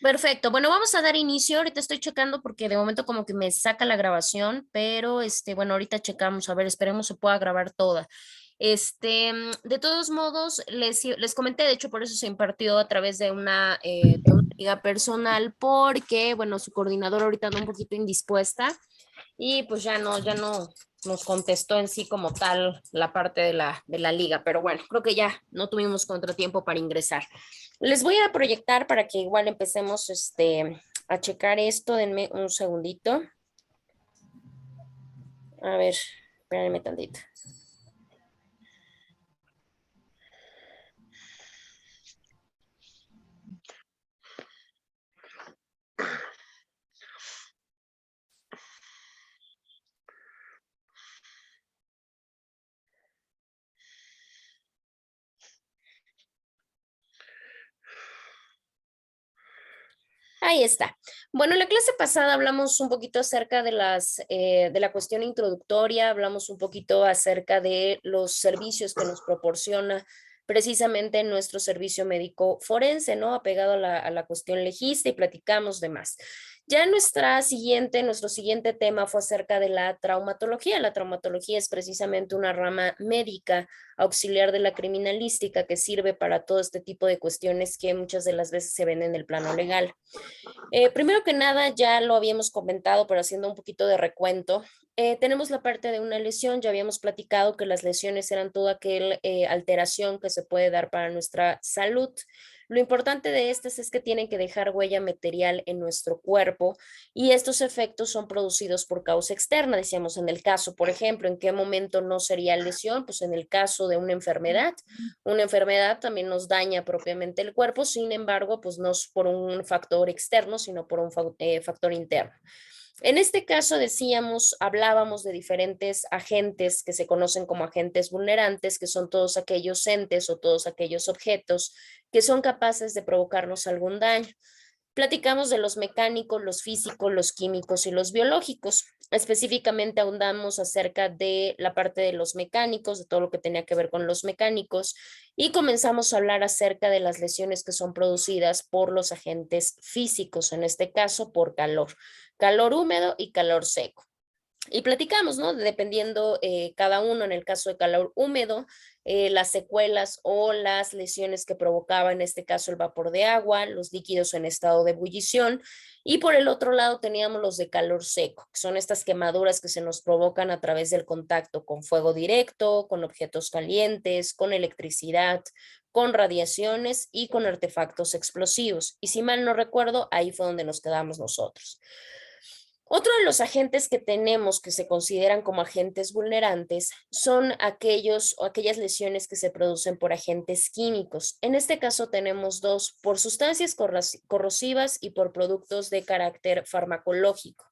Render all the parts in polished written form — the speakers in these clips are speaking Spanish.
Perfecto. Bueno, vamos a dar inicio. Ahorita estoy checando porque de momento como que me saca la grabación, pero bueno, ahorita checamos. A ver, esperemos se pueda grabar toda. De todos modos, les comenté, de hecho, por eso se impartió a través de una liga personal, porque, bueno, su coordinador ahorita anda un poquito indispuesta y pues ya no nos contestó en sí como tal la parte de la liga, pero bueno, creo que ya no tuvimos contratiempo para ingresar. Les voy a proyectar para que igual empecemos a checar esto. Denme un segundito. A ver, espérenme tantito. Ahí está. Bueno, en la clase pasada hablamos un poquito acerca de la cuestión introductoria, hablamos un poquito acerca de los servicios que nos proporciona precisamente nuestro servicio médico forense, ¿no? Apegado a a la cuestión legista y platicamos de más. Ya nuestro siguiente tema fue acerca de la traumatología. La traumatología es precisamente una rama médica auxiliar de la criminalística que sirve para todo este tipo de cuestiones que muchas de las veces se ven en el plano legal. Primero que nada, ya lo habíamos comentado, pero haciendo un poquito de recuento, tenemos la parte de una lesión. Ya habíamos platicado que las lesiones eran toda aquella alteración que se puede dar para nuestra salud. Lo importante de estas es que tienen que dejar huella material en nuestro cuerpo y estos efectos son producidos por causa externa. Decíamos en el caso, por ejemplo, ¿en qué momento no sería lesión? Pues en el caso de una enfermedad. Una enfermedad también nos daña propiamente el cuerpo, sin embargo, pues no es por un factor externo, sino por un factor interno. En este caso decíamos, hablábamos de diferentes agentes que se conocen como agentes vulnerantes, que son todos aquellos entes o todos aquellos objetos que son capaces de provocarnos algún daño. Platicamos de los mecánicos, los físicos, los químicos y los biológicos. Específicamente ahondamos acerca de la parte de los mecánicos, de todo lo que tenía que ver con los mecánicos, y comenzamos a hablar acerca de las lesiones que son producidas por los agentes físicos, en este caso por calor, calor húmedo y calor seco. Y platicamos, ¿no? Dependiendo cada uno, en el caso de calor húmedo, las secuelas o las lesiones que provocaba, en este caso, el vapor de agua, los líquidos en estado de ebullición. Y por el otro lado teníamos los de calor seco, que son estas quemaduras que se nos provocan a través del contacto con fuego directo, con objetos calientes, con electricidad, con radiaciones y con artefactos explosivos. Y si mal no recuerdo, ahí fue donde nos quedamos nosotros. Otro de los agentes que tenemos que se consideran como agentes vulnerantes son aquellos o aquellas lesiones que se producen por agentes químicos. En este caso tenemos dos, por sustancias corrosivas y por productos de carácter farmacológico.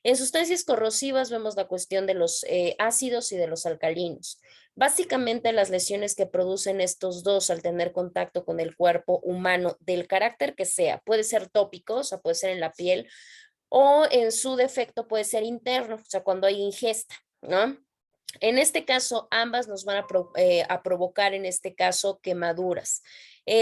En sustancias corrosivas vemos la cuestión de los ácidos y de los alcalinos. Básicamente las lesiones que producen estos dos al tener contacto con el cuerpo humano, del carácter que sea, puede ser tópico, o sea, puede ser en la piel, o en su defecto puede ser interno, o sea, cuando hay ingesta, ¿no? En este caso, ambas nos van a provocar, en este caso, quemaduras.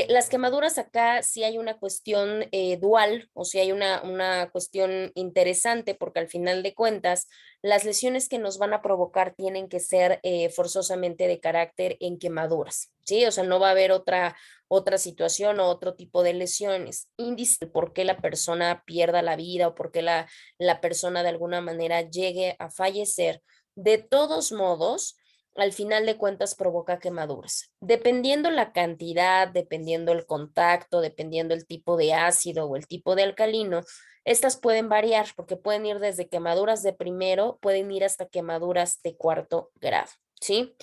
Las quemaduras acá sí hay una cuestión dual, o si hay una cuestión interesante, porque al final de cuentas, las lesiones que nos van a provocar tienen que ser forzosamente de carácter en quemaduras, ¿sí? O sea, no va a haber otra situación o otro tipo de lesiones. Índice por qué la persona pierda la vida o por qué la persona de alguna manera llegue a fallecer. De todos modos, al final de cuentas provoca quemaduras. Dependiendo la cantidad, dependiendo el contacto, dependiendo el tipo de ácido o el tipo de alcalino, estas pueden variar porque pueden ir desde quemaduras de primero, pueden ir hasta quemaduras de cuarto grado, ¿sí?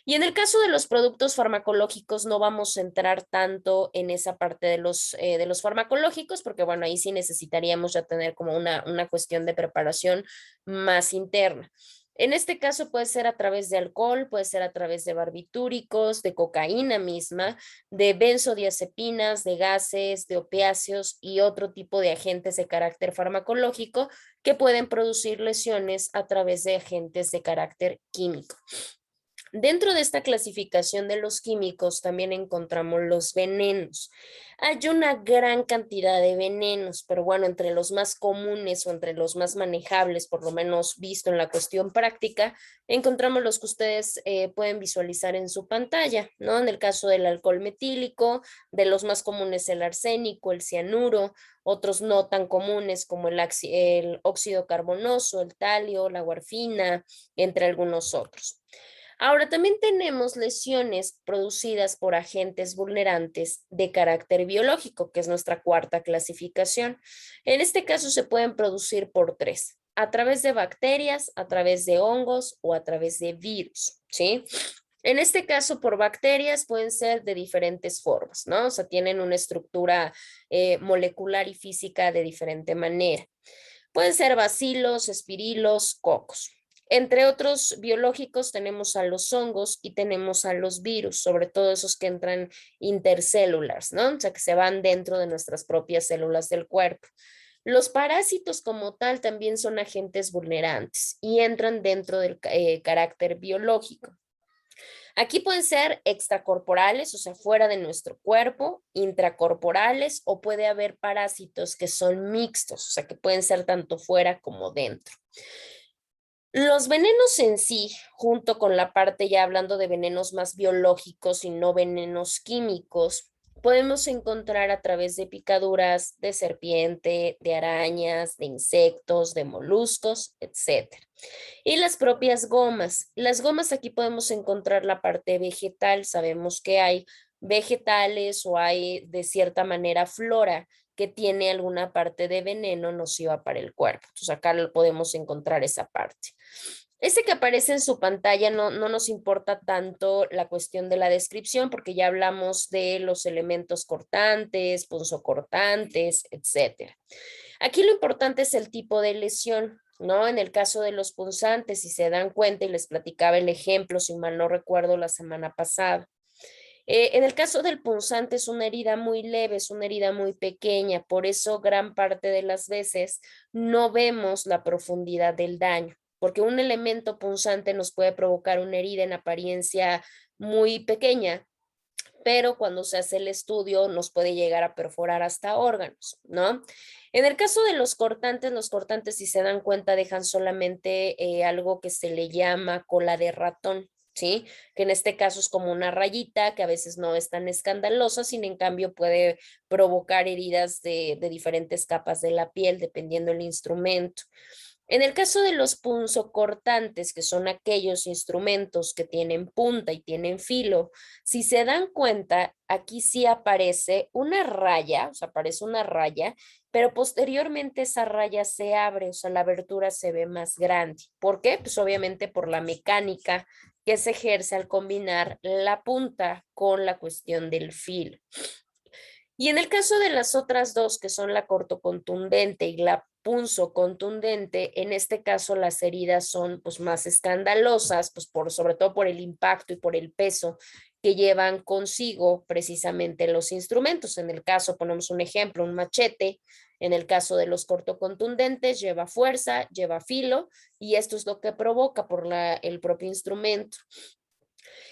Y en el caso de los productos farmacológicos no vamos a entrar tanto en esa parte de los farmacológicos porque, bueno, ahí sí necesitaríamos ya tener como una cuestión de preparación más interna. En este caso puede ser a través de alcohol, puede ser a través de barbitúricos, de cocaína misma, de benzodiazepinas, de gases, de opiáceos y otro tipo de agentes de carácter farmacológico que pueden producir lesiones a través de agentes de carácter químico. Dentro de esta clasificación de los químicos también encontramos los venenos. Hay una gran cantidad de venenos, pero bueno, entre los más comunes o entre los más manejables, por lo menos visto en la cuestión práctica, encontramos los que ustedes pueden visualizar en su pantalla, ¿no? En el caso del alcohol metílico, de los más comunes el arsénico, el cianuro, otros no tan comunes como el óxido carbonoso, el talio, la guarfina, entre algunos otros. Ahora, también tenemos lesiones producidas por agentes vulnerantes de carácter biológico, que es nuestra cuarta clasificación. En este caso se pueden producir por tres: a través de bacterias, a través de hongos o a través de virus, ¿sí? En este caso, por bacterias pueden ser de diferentes formas, ¿no? O sea, tienen una estructura molecular y física de diferente manera. Pueden ser bacilos, espirilos, cocos. Entre otros biológicos tenemos a los hongos y tenemos a los virus, sobre todo esos que entran intercélulares, ¿no? O sea, que se van dentro de nuestras propias células del cuerpo. Los parásitos como tal también son agentes vulnerantes y entran dentro del carácter biológico. Aquí pueden ser extracorporales, o sea, fuera de nuestro cuerpo, intracorporales, o puede haber parásitos que son mixtos, o sea, que pueden ser tanto fuera como dentro. Los venenos en sí, junto con la parte ya hablando de venenos más biológicos y no venenos químicos, podemos encontrar a través de picaduras de serpiente, de arañas, de insectos, de moluscos, etcétera. Y las propias gomas. Las gomas aquí podemos encontrar la parte vegetal. Sabemos que hay vegetales o hay de cierta manera flora que tiene alguna parte de veneno nociva para el cuerpo. Entonces acá podemos encontrar esa parte. Este que aparece en su pantalla no nos importa tanto la cuestión de la descripción porque ya hablamos de los elementos cortantes, punzocortantes, etcétera. Aquí lo importante es el tipo de lesión, ¿no? En el caso de los punzantes, si se dan cuenta, y les platicaba el ejemplo, si mal no recuerdo, la semana pasada. En el caso del punzante es una herida muy leve, es una herida muy pequeña, por eso gran parte de las veces no vemos la profundidad del daño, porque un elemento punzante nos puede provocar una herida en apariencia muy pequeña, pero cuando se hace el estudio nos puede llegar a perforar hasta órganos, ¿no? En el caso de los cortantes, si se dan cuenta, dejan solamente algo que se le llama cola de ratón, ¿sí? Que en este caso es como una rayita que a veces no es tan escandalosa, sin en cambio puede provocar heridas de diferentes capas de la piel, dependiendo del instrumento. En el caso de los punzocortantes, que son aquellos instrumentos que tienen punta y tienen filo, si se dan cuenta, aquí sí aparece una raya, o sea, aparece una raya, pero posteriormente esa raya se abre, o sea, la abertura se ve más grande. ¿Por qué? Pues obviamente por la mecánica que se ejerce al combinar la punta con la cuestión del filo. Y en el caso de las otras dos, que son la cortocontundente y la punzocontundente, en este caso las heridas son pues más escandalosas, pues sobre todo por el impacto y por el peso que llevan consigo precisamente los instrumentos. En el caso, ponemos un ejemplo, un machete. En el caso de los cortocontundentes, lleva fuerza, lleva filo, y esto es lo que provoca por el propio instrumento.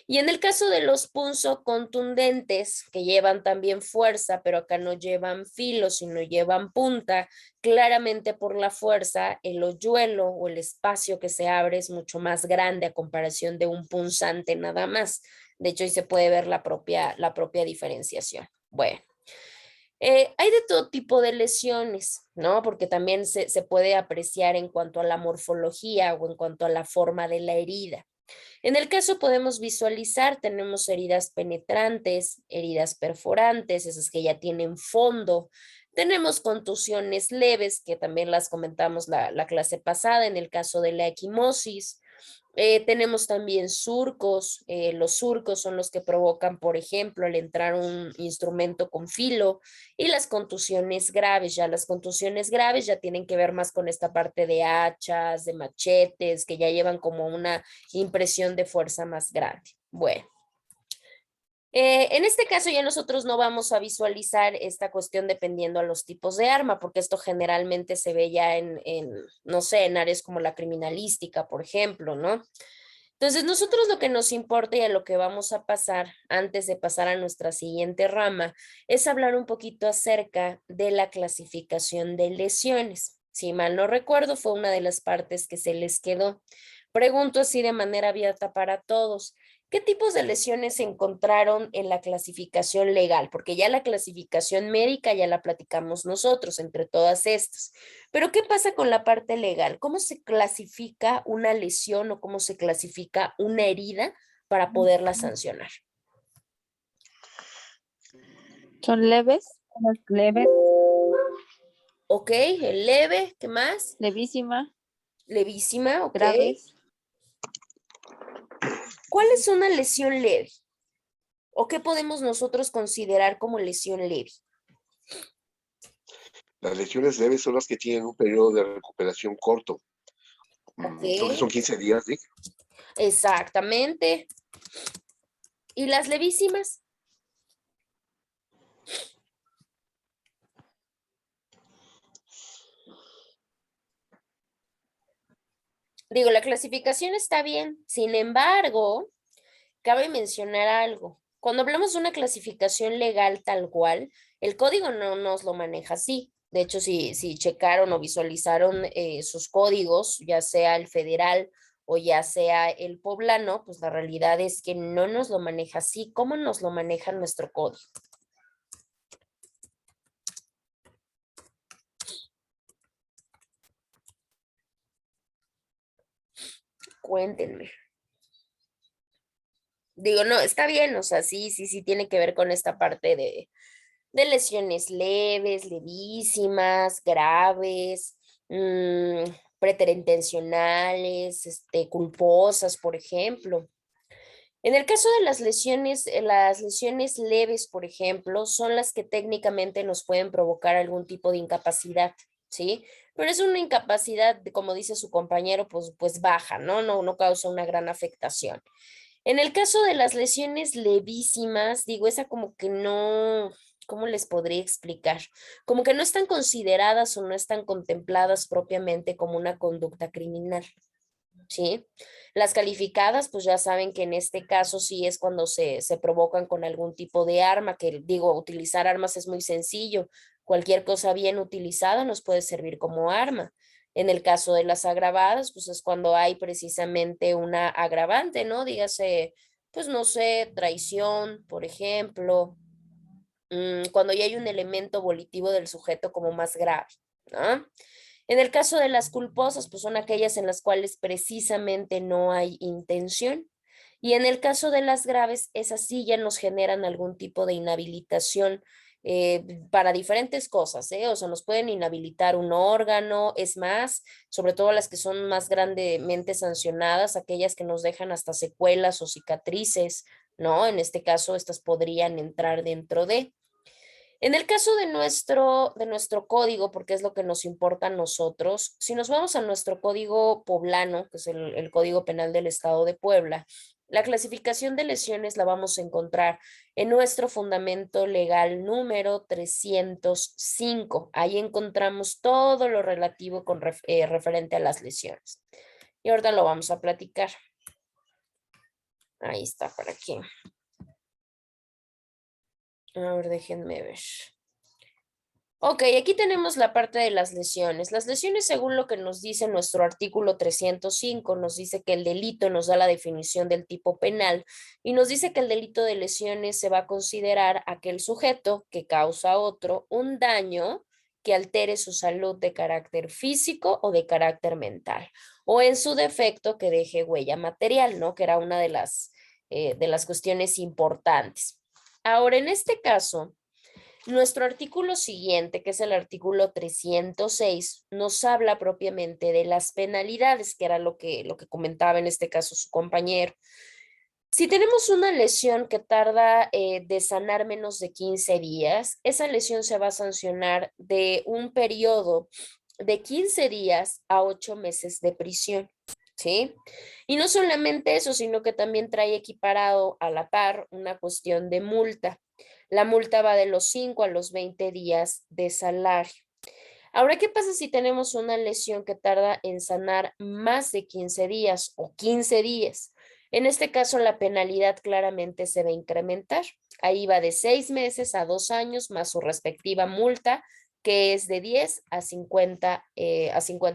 Y en el caso de los punzocontundentes, que llevan también fuerza, pero acá no llevan filo, sino llevan punta, claramente por la fuerza, el hoyuelo o el espacio que se abre es mucho más grande a comparación de un punzante nada más. De hecho, ahí se puede ver la propia diferenciación. Bueno. Hay de todo tipo de lesiones, ¿no? Porque también se puede apreciar en cuanto a la morfología o en cuanto a la forma de la herida. En el caso podemos visualizar, tenemos heridas penetrantes, heridas perforantes, esas que ya tienen fondo. Tenemos contusiones leves, que también las comentamos la clase pasada, en el caso de la equimosis. Tenemos también surcos. Los surcos son los que provocan, por ejemplo, al entrar un instrumento con filo, y las contusiones graves. Ya las contusiones graves ya tienen que ver más con esta parte de hachas, de machetes, que ya llevan como una impresión de fuerza más grande. Bueno. En este caso ya nosotros no vamos a visualizar esta cuestión dependiendo a los tipos de arma, porque esto generalmente se ve ya no sé, en áreas como la criminalística, por ejemplo, ¿no? Entonces, nosotros lo que nos importa y a lo que vamos a pasar antes de pasar a nuestra siguiente rama es hablar un poquito acerca de la clasificación de lesiones. Si mal no recuerdo, fue una de las partes que se les quedó. Pregunto así de manera abierta para todos. ¿Qué tipos de lesiones se encontraron en la clasificación legal? Porque ya la clasificación médica ya la platicamos nosotros entre todas estas. Pero ¿qué pasa con la parte legal? ¿Cómo se clasifica una lesión o cómo se clasifica una herida para poderla sancionar? Son leves, Leves, Ok, el leve, ¿qué más? levísima, Levísima, ok. graves, ¿Cuál es una lesión leve? ¿O qué podemos nosotros considerar como lesión leve? Las lesiones leves son las que tienen un periodo de recuperación corto. Ok. Creo que son 15 días, ¿sí? Exactamente. ¿Y las levísimas? Digo, la clasificación está bien. Sin embargo, cabe mencionar algo. Cuando hablamos de una clasificación legal tal cual, el código no nos lo maneja así. De hecho, si checaron o visualizaron sus códigos, ya sea el federal o ya sea el poblano, pues la realidad es que no nos lo maneja así. ¿Cómo nos lo maneja nuestro código? Cuéntenme. Digo, no, está bien, o sea, sí, tiene que ver con esta parte de lesiones leves, levísimas, graves, preterintencionales, culposas, por ejemplo. En el caso de las lesiones leves, por ejemplo, son las que técnicamente nos pueden provocar algún tipo de incapacidad, ¿sí? Pero es una incapacidad, como dice su compañero, pues baja, ¿no? No causa una gran afectación. En el caso de las lesiones levísimas, digo, esa como que no, ¿cómo les podría explicar? Como que no están consideradas o no están contempladas propiamente como una conducta criminal, ¿sí? Las calificadas, pues ya saben que en este caso sí es cuando se provocan con algún tipo de arma, que digo, utilizar armas es muy sencillo. Cualquier cosa bien utilizada nos puede servir como arma. En el caso de las agravadas, pues es cuando hay precisamente una agravante, ¿no? Dígase, pues no sé, traición, por ejemplo, cuando ya hay un elemento volitivo del sujeto como más grave, ¿no? En el caso de las culposas, pues son aquellas en las cuales precisamente no hay intención. Y en el caso de las graves, esas sí ya nos generan algún tipo de inhabilitación para diferentes cosas, ¿eh? O sea, nos pueden inhabilitar un órgano, es más, sobre todo las que son más grandemente sancionadas, aquellas que nos dejan hasta secuelas o cicatrices, ¿no? En este caso, estas podrían entrar dentro de. En el caso de nuestro código, porque es lo que nos importa a nosotros, si nos vamos a nuestro código poblano, que es el Código Penal del Estado de Puebla, la clasificación de lesiones la vamos a encontrar en nuestro fundamento legal número 305. Ahí encontramos todo lo relativo referente a las lesiones. Y ahorita lo vamos a platicar. Ahí está, para aquí. A ver, déjenme ver. Ok, aquí tenemos la parte de las lesiones. Las lesiones, según lo que nos dice nuestro artículo 305, nos dice que el delito nos da la definición del tipo penal y nos dice que el delito de lesiones se va a considerar aquel sujeto que causa a otro un daño que altere su salud de carácter físico o de carácter mental, o en su defecto que deje huella material, ¿no? Que era una de las cuestiones importantes. Ahora, en este caso, nuestro artículo siguiente, que es el artículo 306, nos habla propiamente de las penalidades, que era lo que comentaba en este caso su compañero. Si tenemos una lesión que tarda de sanar menos de 15 días, esa lesión se va a sancionar de un periodo de 15 días a 8 meses de prisión, ¿sí? Y no solamente eso, sino que también trae equiparado a la par una cuestión de multa. La multa va de los 5 a los 20 días de salario. Ahora, ¿qué pasa si tenemos una lesión que tarda en sanar más de 15 días o 15 días? En este caso, la penalidad claramente se va a incrementar. Ahí va de 6 meses a 2 años más su respectiva multa, que es de 10 a 50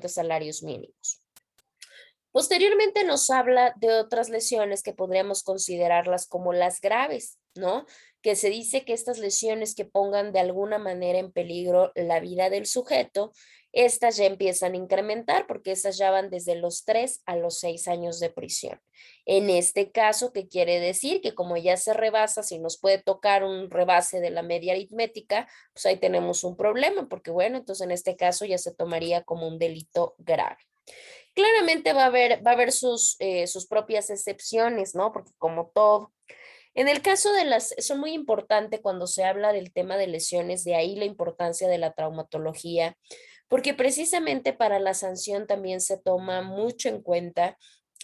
salarios mínimos. Posteriormente nos habla de otras lesiones que podríamos considerarlas como las graves, ¿no? Que se dice que estas lesiones que pongan de alguna manera en peligro la vida del sujeto, estas ya empiezan a incrementar porque estas ya van desde los 3 a los 6 años de prisión. En este caso, ¿qué quiere decir? Que como ya se rebasa, si nos puede tocar un rebase de la media aritmética, pues ahí tenemos un problema, porque bueno, entonces en este caso ya se tomaría como un delito grave. Claramente va a haber sus propias excepciones, ¿no? Porque como todo. En el caso de eso es muy importante cuando se habla del tema de lesiones, de ahí la importancia de la traumatología, porque precisamente para la sanción también se toma mucho en cuenta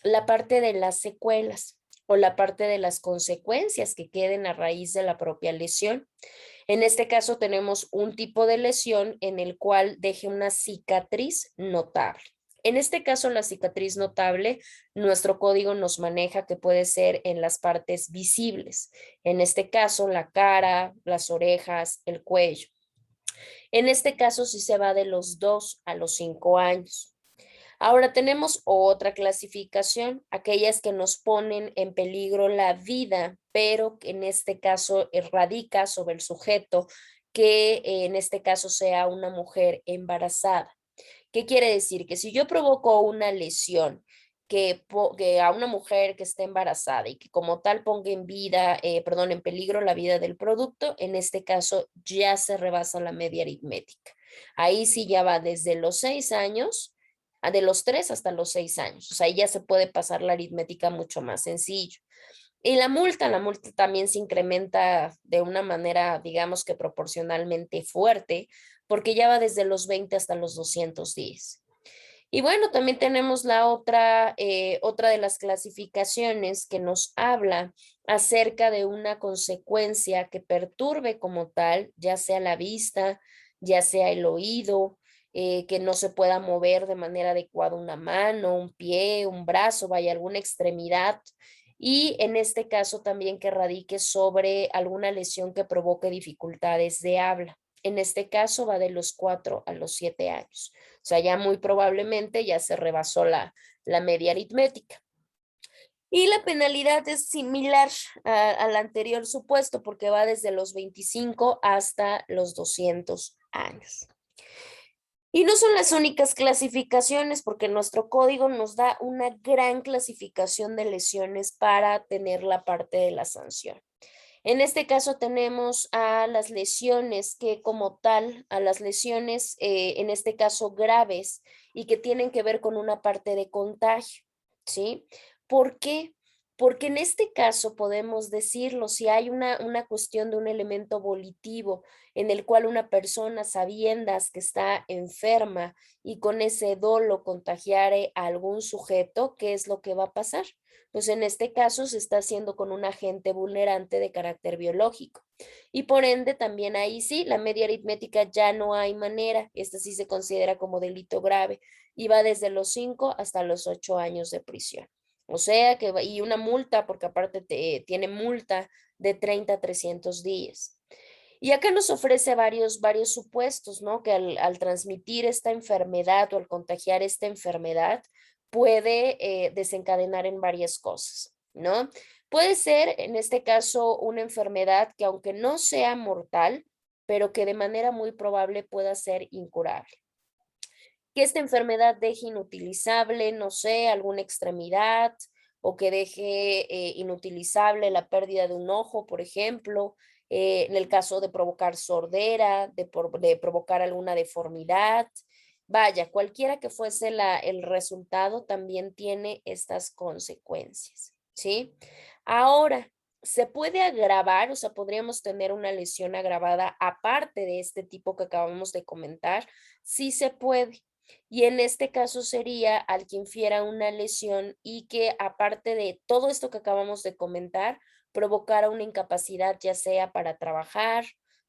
la parte de las secuelas o la parte de las consecuencias que queden a raíz de la propia lesión. En este caso tenemos un tipo de lesión en el cual deje una cicatriz notable. En este caso, la cicatriz notable, nuestro código nos maneja que puede ser en las partes visibles. En este caso, la cara, las orejas, el cuello. En este caso, sí se va de los 2 a los 5 años. Ahora tenemos otra clasificación, aquellas que nos ponen en peligro la vida, pero que en este caso radica sobre el sujeto, que en este caso sea una mujer embarazada. ¿Qué quiere decir? Que si yo provoco una lesión que a una mujer que esté embarazada y que como tal ponga en peligro la vida del producto, en este caso ya se rebasa la media aritmética. Ahí sí ya va desde los 6 años, de los 3 hasta los 6 años. O sea, ahí ya se puede pasar la aritmética mucho más sencillo. Y la multa también se incrementa de una manera, digamos que proporcionalmente fuerte, porque ya va desde los 20 hasta los 210. Y bueno, también tenemos otra de las clasificaciones que nos habla acerca de una consecuencia que perturbe como tal, ya sea la vista, ya sea el oído, que no se pueda mover de manera adecuada una mano, un pie, un brazo, vaya alguna extremidad. Y en este caso también que radique sobre alguna lesión que provoque dificultades de habla. En este caso va de los 4 a los 7 años. O sea, ya muy probablemente ya se rebasó la media aritmética. Y la penalidad es similar al anterior supuesto porque va desde los 25 hasta los 200 años. Y no son las únicas clasificaciones porque nuestro código nos da una gran clasificación de lesiones para tener la parte de la sanción. En este caso tenemos a las lesiones que como tal, a las lesiones en este caso graves y que tienen que ver con una parte de contagio, ¿sí? ¿Por qué? Porque en este caso podemos decirlo, si hay una cuestión de un elemento volitivo en el cual una persona sabiendas que está enferma y con ese dolo contagiare a algún sujeto, ¿qué es lo que va a pasar? Pues en este caso se está haciendo con un agente vulnerante de carácter biológico. Y por ende también ahí sí, la media aritmética ya no hay manera, esta sí se considera como delito grave y va desde los 5 hasta los 8 años de prisión. O sea que, y una multa, porque aparte tiene multa de 30 a 300 días. Y acá nos ofrece varios supuestos, ¿no? Que al transmitir esta enfermedad o al contagiar esta enfermedad puede desencadenar en varias cosas, ¿no? Puede ser, en este caso, una enfermedad que aunque no sea mortal, pero que de manera muy probable pueda ser incurable. Que esta enfermedad deje inutilizable, no sé, alguna extremidad o que deje inutilizable la pérdida de un ojo, por ejemplo, en el caso de provocar sordera, de provocar alguna deformidad. Vaya, cualquiera que fuese el resultado también tiene estas consecuencias, ¿sí? Ahora, ¿se puede agravar? O sea, podríamos tener una lesión agravada aparte de este tipo que acabamos de comentar. Sí se puede. Y en este caso sería al que infiera una lesión y que aparte de todo esto que acabamos de comentar, provocara una incapacidad ya sea para trabajar,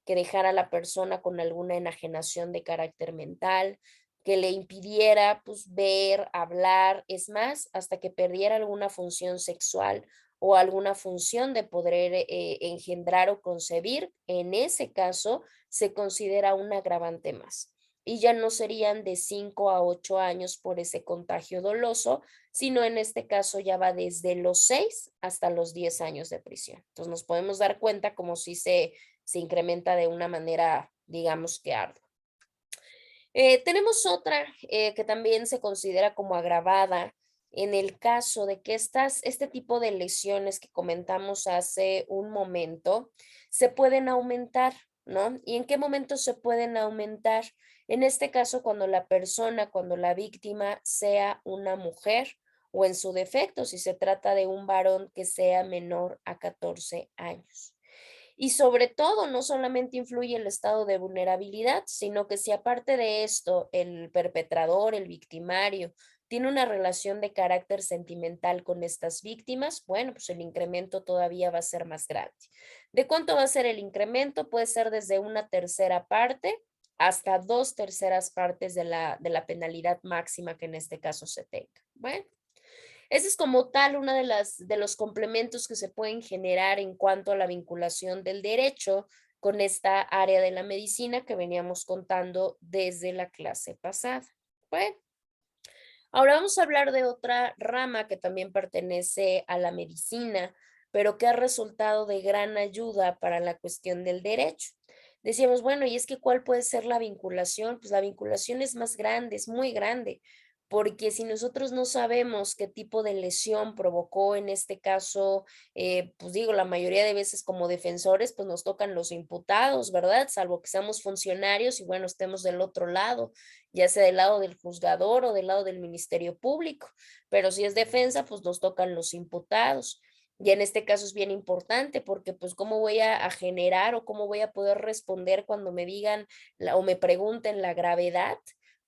que dejara a la persona con alguna enajenación de carácter mental, que le impidiera pues ver, hablar, es más, hasta que perdiera alguna función sexual o alguna función de poder engendrar o concebir, en ese caso se considera un agravante más. Y ya no serían de 5 a 8 años por ese contagio doloso, sino en este caso ya va desde los 6 hasta los 10 años de prisión. Entonces nos podemos dar cuenta como si se incrementa de una manera, digamos que ardua. Tenemos otra que también se considera como agravada en el caso de que este tipo de lesiones que comentamos hace un momento se pueden aumentar, ¿no? ¿Y en qué momento se pueden aumentar? En este caso, cuando cuando la víctima sea una mujer o en su defecto, si se trata de un varón que sea menor a 14 años. Y sobre todo, no solamente influye el estado de vulnerabilidad, sino que si aparte de esto el perpetrador, el victimario, tiene una relación de carácter sentimental con estas víctimas, bueno, pues el incremento todavía va a ser más grande. ¿De cuánto va a ser el incremento? Puede ser desde una tercera parte hasta 2/3 partes de la penalidad máxima que en este caso se tenga. Bueno. Ese es como tal una de los complementos que se pueden generar en cuanto a la vinculación del derecho con esta área de la medicina que veníamos contando desde la clase pasada. Bueno, ahora vamos a hablar de otra rama que también pertenece a la medicina, pero que ha resultado de gran ayuda para la cuestión del derecho. Decíamos, bueno, ¿y es que cuál puede ser la vinculación? Pues la vinculación es más grande, es muy grande, porque si nosotros no sabemos qué tipo de lesión provocó en este caso, pues digo, la mayoría de veces como defensores, pues nos tocan los imputados, ¿verdad? Salvo que seamos funcionarios y bueno, estemos del otro lado, ya sea del lado del juzgador o del lado del Ministerio Público, pero si es defensa, pues nos tocan los imputados. Y en este caso es bien importante porque pues cómo voy a generar o cómo voy a poder responder cuando me digan o me pregunten la gravedad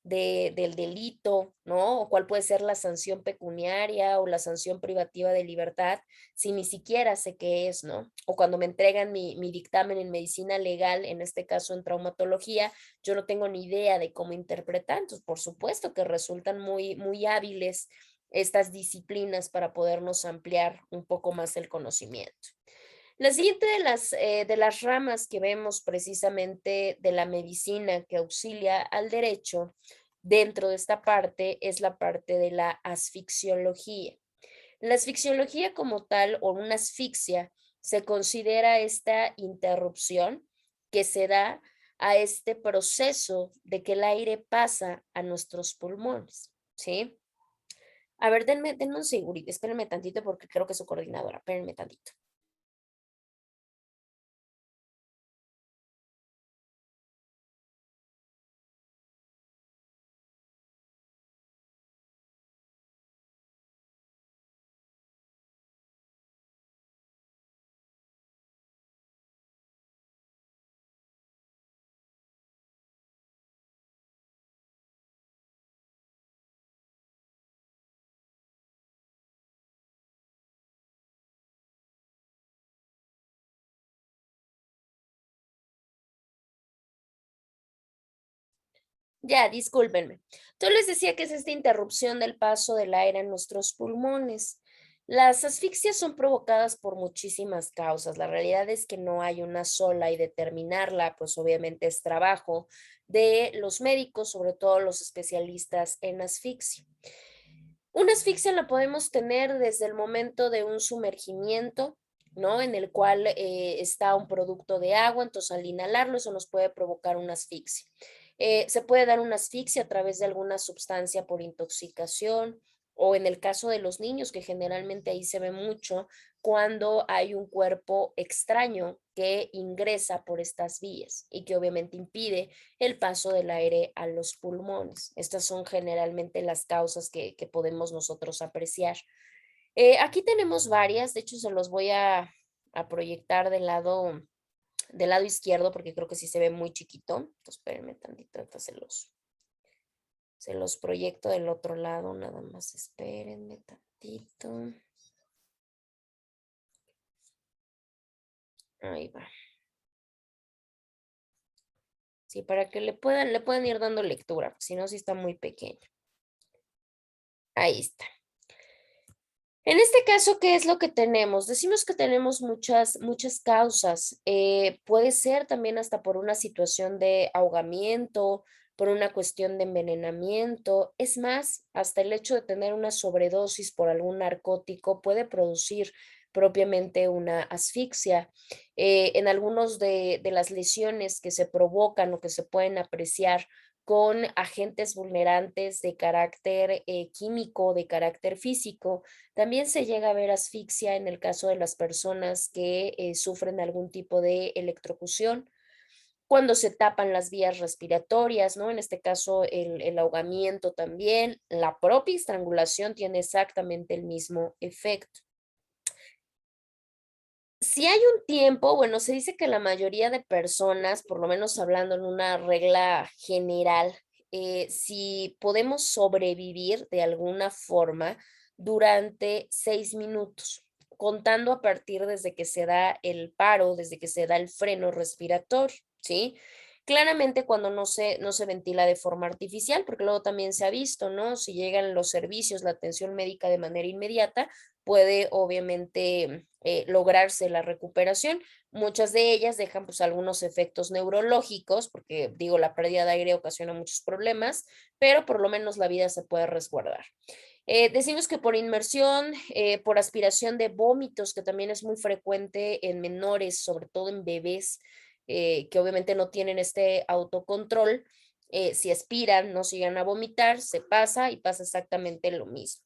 del delito, ¿no? O cuál puede ser la sanción pecuniaria o la sanción privativa de libertad, si ni siquiera sé qué es, ¿no? O cuando me entregan mi dictamen en medicina legal, en este caso en traumatología, yo no tengo ni idea de cómo interpretar. Entonces, por supuesto que resultan muy, muy hábiles estas disciplinas para podernos ampliar un poco más el conocimiento. La siguiente de las ramas que vemos precisamente de la medicina que auxilia al derecho dentro de esta parte es la parte de la asfixiología. La asfixiología como tal o una asfixia se considera esta interrupción que se da a este proceso de que el aire pasa a nuestros pulmones, ¿sí? A ver, denme un segundito, espérenme tantito porque creo que es su coordinadora, espérenme tantito. Ya, discúlpenme. Entonces les decía que es esta interrupción del paso del aire en nuestros pulmones. Las asfixias son provocadas por muchísimas causas. La realidad es que no hay una sola y determinarla, pues obviamente es trabajo de los médicos, sobre todo los especialistas en asfixia. Una asfixia la podemos tener desde el momento de un sumergimiento, ¿no? En el cual está un producto de agua, entonces al inhalarlo eso nos puede provocar una asfixia. Se puede dar una asfixia a través de alguna sustancia por intoxicación o en el caso de los niños, que generalmente ahí se ve mucho, cuando hay un cuerpo extraño que ingresa por estas vías y que obviamente impide el paso del aire a los pulmones. Estas son generalmente las causas que podemos nosotros apreciar. Aquí tenemos varias, de hecho se los voy a proyectar del lado izquierdo porque creo que sí se ve muy chiquito. Entonces, espérenme tantito, ahorita se los proyecto del otro lado, nada más espérenme tantito. Ahí va. Sí, para que le puedan ir dando lectura, si no, sí está muy pequeño. Ahí está. En este caso, ¿qué es lo que tenemos? Decimos que tenemos muchas causas. Puede ser también hasta por una situación de ahogamiento, por una cuestión de envenenamiento. Es más, hasta el hecho de tener una sobredosis por algún narcótico puede producir propiamente una asfixia. En algunos de las lesiones que se provocan o que se pueden apreciar con agentes vulnerantes de carácter químico, de carácter físico, también se llega a ver asfixia en el caso de las personas que sufren algún tipo de electrocución, cuando se tapan las vías respiratorias, ¿no? En este caso, el ahogamiento también, la propia estrangulación tiene exactamente el mismo efecto. Si hay un tiempo, bueno, se dice que la mayoría de personas, por lo menos hablando en una regla general, si podemos sobrevivir de alguna forma durante 6 minutos, contando a partir desde que se da el paro, desde que se da el freno respiratorio, ¿sí? Claramente cuando no se ventila de forma artificial, porque luego también se ha visto, ¿no? Si llegan los servicios, la atención médica de manera inmediata, puede obviamente lograrse la recuperación. Muchas de ellas dejan pues algunos efectos neurológicos, porque digo, la pérdida de aire ocasiona muchos problemas, pero por lo menos la vida se puede resguardar. Decimos que por inmersión, por aspiración de vómitos, que también es muy frecuente en menores, sobre todo en bebés, que obviamente no tienen este autocontrol, si aspiran, no sigan a vomitar, se pasa y pasa exactamente lo mismo.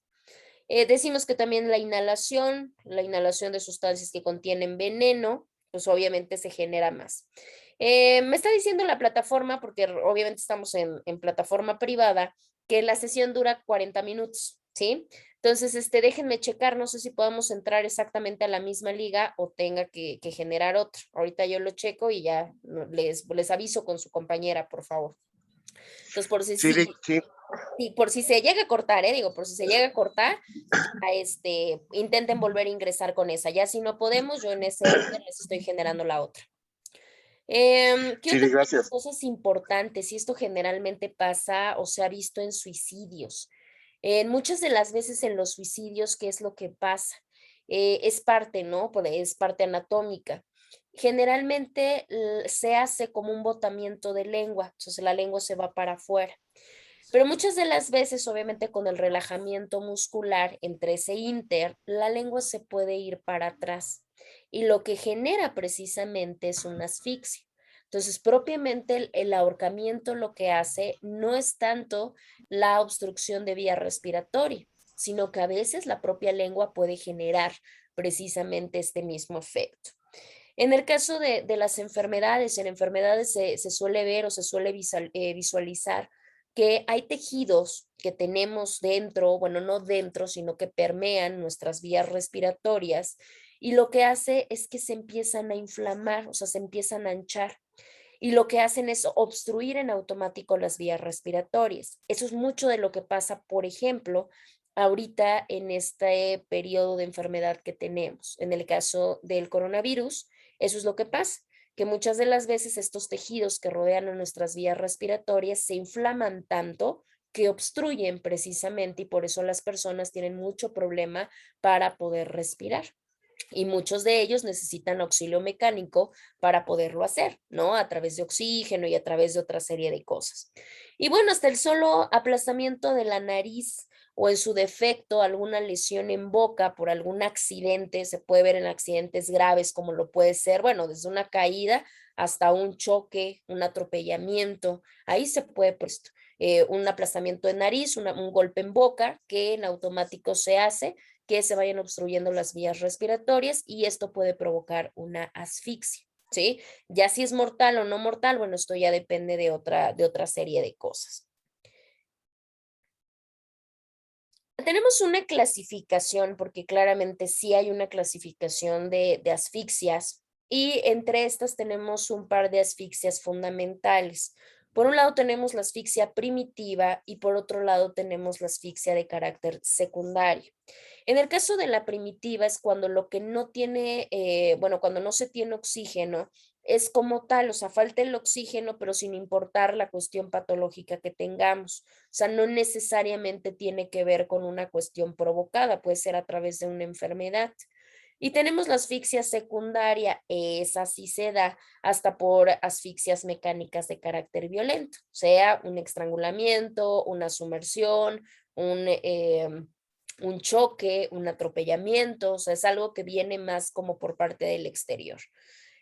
Decimos que también la inhalación de sustancias que contienen veneno, pues obviamente se genera más. Me está diciendo la plataforma, porque obviamente estamos en plataforma privada, que la sesión dura 40 minutos, ¿sí? Entonces, déjenme checar, no sé si podamos entrar exactamente a la misma liga o tenga que generar otra. Ahorita yo lo checo y ya les aviso con su compañera, por favor. Entonces, Sí, sí, por si se llega a cortar, digo, por si se llega a cortar, ya, intenten volver a ingresar con esa. Ya si no podemos, yo en ese orden les estoy generando la otra. ¿Qué sí, otras gracias. cosas importantes? Y esto generalmente pasa o se ha visto en suicidios. Muchas de las veces en los suicidios, ¿qué es lo que pasa? Es parte, ¿no? Es parte anatómica. Generalmente se hace como un botamiento de lengua, entonces la lengua se va para afuera. Pero muchas de las veces, obviamente con el relajamiento muscular entre ese inter, la lengua se puede ir para atrás y lo que genera precisamente es una asfixia. Entonces, propiamente el ahorcamiento lo que hace no es tanto la obstrucción de vía respiratoria, sino que a veces la propia lengua puede generar precisamente este mismo efecto. En el caso de las enfermedades, en enfermedades se suele ver o se suele visualizar que hay tejidos que tenemos dentro, bueno, no dentro, sino que permean nuestras vías respiratorias y lo que hace es que se empiezan a inflamar, o sea, se empiezan a anchar y lo que hacen es obstruir en automático las vías respiratorias. Eso es mucho de lo que pasa, por ejemplo, ahorita en este periodo de enfermedad que tenemos. En el caso del coronavirus, eso es lo que pasa, que muchas de las veces estos tejidos que rodean a nuestras vías respiratorias se inflaman tanto que obstruyen precisamente y por eso las personas tienen mucho problema para poder respirar y muchos de ellos necesitan auxilio mecánico para poderlo hacer, ¿no? A través de oxígeno y a través de otra serie de cosas. Y bueno, hasta el solo aplastamiento de la nariz o en su defecto alguna lesión en boca por algún accidente, se puede ver en accidentes graves como lo puede ser, bueno, desde una caída hasta un choque, un atropellamiento, ahí se puede pues, un aplastamiento de nariz, un golpe en boca que en automático se hace que se vayan obstruyendo las vías respiratorias y esto puede provocar una asfixia, ¿sí? Ya si es mortal o no mortal, bueno, esto ya depende de otra serie de cosas. Tenemos una clasificación, porque claramente sí hay una clasificación de asfixias y entre estas tenemos un par de asfixias fundamentales. Por un lado tenemos la asfixia primitiva y por otro lado tenemos la asfixia de carácter secundario. En el caso de la primitiva es cuando lo que no tiene, bueno, cuando no se tiene oxígeno es como tal, o sea, falta el oxígeno, pero sin importar la cuestión patológica que tengamos. O sea, no necesariamente tiene que ver con una cuestión provocada, puede ser a través de una enfermedad. Y tenemos la asfixia secundaria, esa sí se da hasta por asfixias mecánicas de carácter violento, sea un estrangulamiento, una sumersión, un choque, un atropellamiento, o sea, es algo que viene más como por parte del exterior.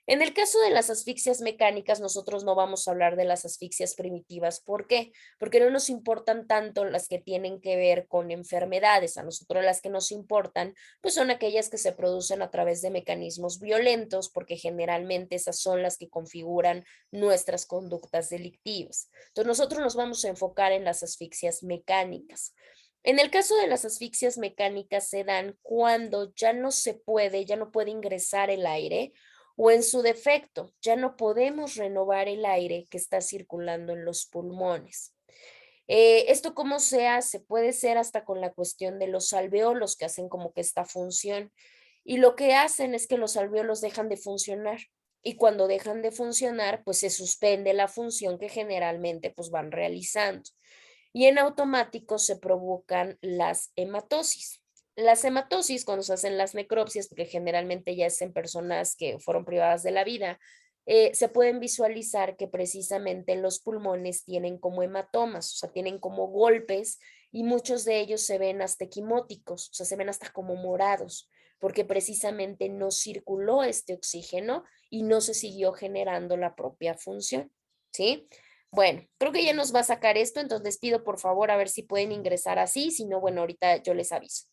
En el caso de las asfixias mecánicas, nosotros no vamos a hablar de las asfixias primitivas. ¿Por qué? Porque no nos importan tanto las que tienen que ver con enfermedades. A nosotros las que nos importan, pues son aquellas que se producen a través de mecanismos violentos, porque generalmente esas son las que configuran nuestras conductas delictivas. Entonces, nosotros nos vamos a enfocar en las asfixias mecánicas. En el caso de las asfixias mecánicas se dan cuando ya no se puede, ya no puede ingresar el aire o en su defecto, ya no podemos renovar el aire que está circulando en los pulmones. ¿Esto cómo se hace? Puede ser hasta con la cuestión de los alveolos que hacen como que esta función. Y lo que hacen es que los alveolos dejan de funcionar. Y cuando dejan de funcionar, pues se suspende la función que generalmente pues van realizando. Y en automático se provocan las hematosis. Las hematosis, cuando se hacen las necropsias, porque generalmente ya es en personas que fueron privadas de la vida, se pueden visualizar que precisamente los pulmones tienen como hematomas, o sea, tienen como golpes y muchos de ellos se ven hasta equimóticos, o sea, se ven hasta como morados, porque precisamente no circuló este oxígeno y no se siguió generando la propia función, ¿sí? Bueno, creo que ya nos va a sacar esto, entonces les pido por favor a ver si pueden ingresar así, si no, bueno, ahorita yo les aviso.